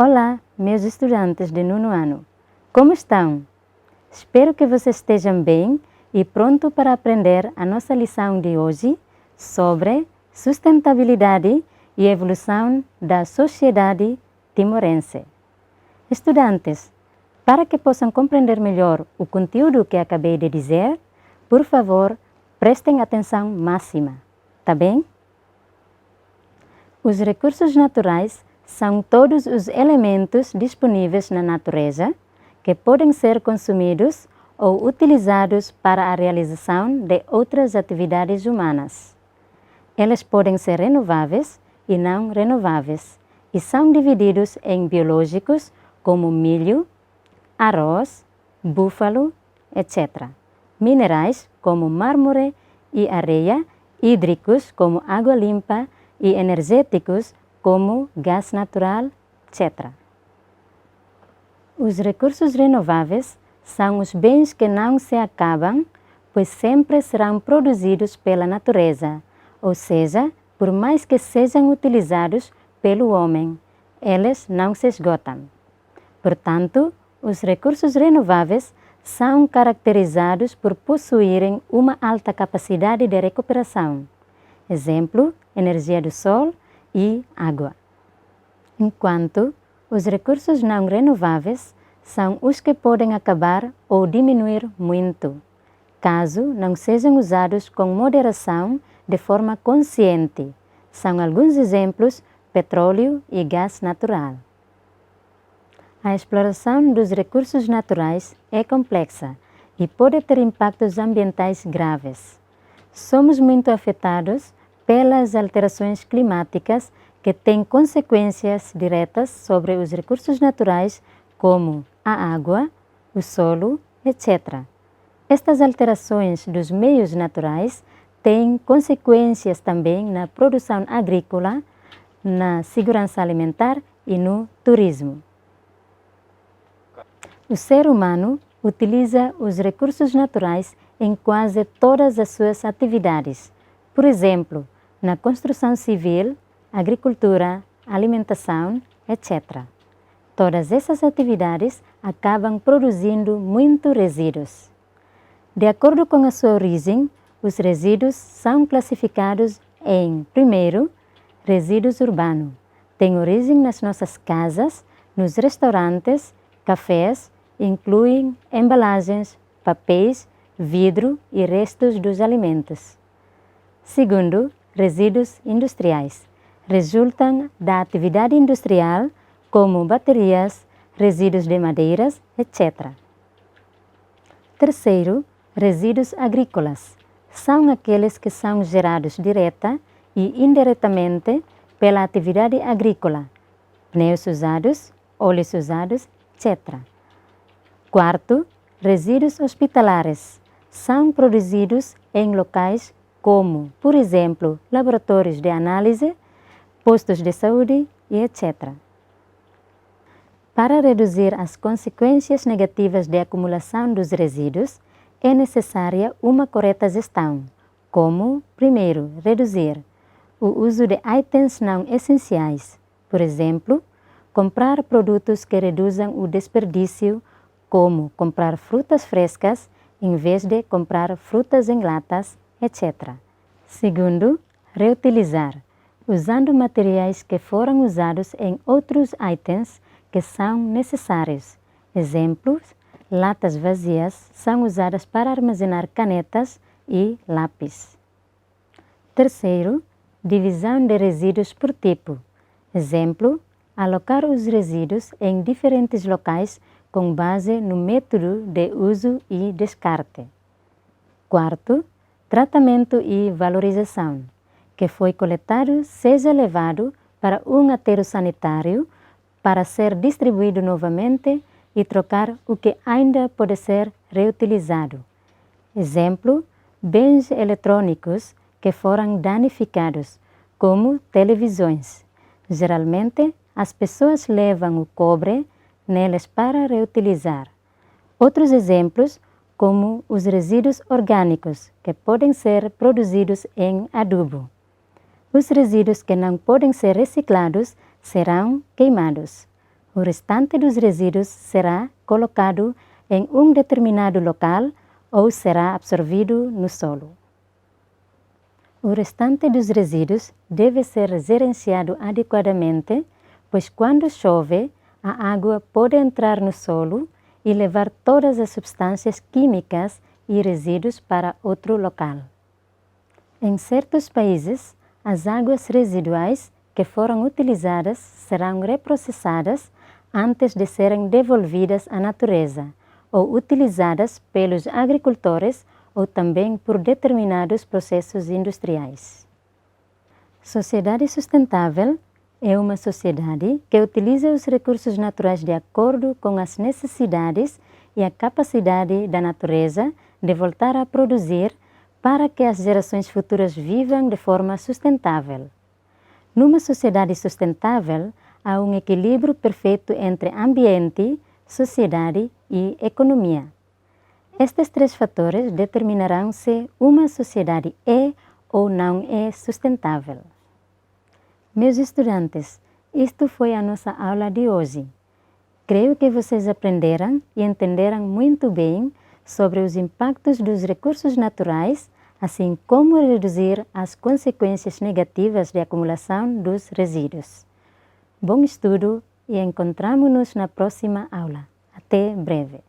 Olá, meus estudantes de nono ano. Como estão? Espero que vocês estejam bem e prontos para aprender a nossa lição de hoje sobre sustentabilidade e evolução da sociedade timorense. Estudantes, para que possam compreender melhor o conteúdo que acabei de dizer, por favor, prestem atenção máxima, tá bem? Os recursos naturais são todos os elementos disponíveis na natureza que podem ser consumidos ou utilizados para a realização de outras atividades humanas. Eles podem ser renováveis e não renováveis e são divididos em biológicos como milho, arroz, búfalo, etc. Minerais como mármore e areia, hídricos como água limpa e energéticos como gás natural, etc. Os recursos renováveis são os bens que não se acabam, pois sempre serão produzidos pela natureza, ou seja, por mais que sejam utilizados pelo homem, eles não se esgotam. Portanto, os recursos renováveis são caracterizados por possuírem uma alta capacidade de recuperação. Exemplo, energia do sol e água. Enquanto os recursos não renováveis são os que podem acabar ou diminuir muito, caso não sejam usados com moderação de forma consciente. São alguns exemplos: petróleo e gás natural. A exploração dos recursos naturais é complexa e pode ter impactos ambientais graves. Somos muito afetados pelas alterações climáticas que têm consequências diretas sobre os recursos naturais como a água, o solo, etc. Estas alterações dos meios naturais têm consequências também na produção agrícola, na segurança alimentar e no turismo. O ser humano utiliza os recursos naturais em quase todas as suas atividades. Por exemplo, na construção civil, agricultura, alimentação, etc. Todas essas atividades acabam produzindo muitos resíduos. De acordo com a sua origem, os resíduos são classificados em, primeiro, resíduos urbanos. Tem origem nas nossas casas, nos restaurantes, cafés, incluem embalagens, papéis, vidro e restos dos alimentos. Segundo, resíduos industriais. Resultam da atividade industrial, como baterias, resíduos de madeiras, etc. Terceiro, resíduos agrícolas. São aqueles que são gerados direta e indiretamente pela atividade agrícola, pneus usados, óleos usados, etc. Quarto, resíduos hospitalares. São produzidos em locais como, por exemplo, laboratórios de análise, postos de saúde e etc. Para reduzir as consequências negativas de acumulação dos resíduos, é necessária uma correta gestão, como, primeiro, reduzir o uso de itens não essenciais, por exemplo, comprar produtos que reduzam o desperdício, como comprar frutas frescas em vez de comprar frutas em latas, etc. Segundo, reutilizar, usando materiais que foram usados em outros itens que são necessários. Exemplos, latas vazias são usadas para armazenar canetas e lápis. Terceiro, divisão de resíduos por tipo. Exemplo, alocar os resíduos em diferentes locais com base no método de uso e descarte. Quarto, tratamento e valorização, que foi coletado seja levado para um aterro sanitário para ser distribuído novamente e trocar o que ainda pode ser reutilizado. Exemplo, bens eletrônicos que foram danificados, como televisões. Geralmente, as pessoas levam o cobre neles para reutilizar. Outros exemplos, como os resíduos orgânicos, que podem ser produzidos em adubo. Os resíduos que não podem ser reciclados serão queimados. O restante dos resíduos será colocado em um determinado local ou será absorvido no solo. O restante dos resíduos deve ser gerenciado adequadamente, pois quando chove, a água pode entrar no solo e levar todas as substâncias químicas e resíduos para outro local. Em certos países, as águas residuais que foram utilizadas serão reprocessadas antes de serem devolvidas à natureza ou utilizadas pelos agricultores ou também por determinados processos industriais. Sociedade sustentável é uma sociedade que utiliza os recursos naturais de acordo com as necessidades e a capacidade da natureza de voltar a produzir para que as gerações futuras vivam de forma sustentável. Numa sociedade sustentável, há um equilíbrio perfeito entre ambiente, sociedade e economia. Estes três fatores determinarão se uma sociedade é ou não é sustentável. Meus estudantes, isto foi a nossa aula de hoje. Creio que vocês aprenderam e entenderam muito bem sobre os impactos dos recursos naturais, assim como reduzir as consequências negativas de acumulação dos resíduos. Bom estudo e encontramo-nos na próxima aula. Até breve.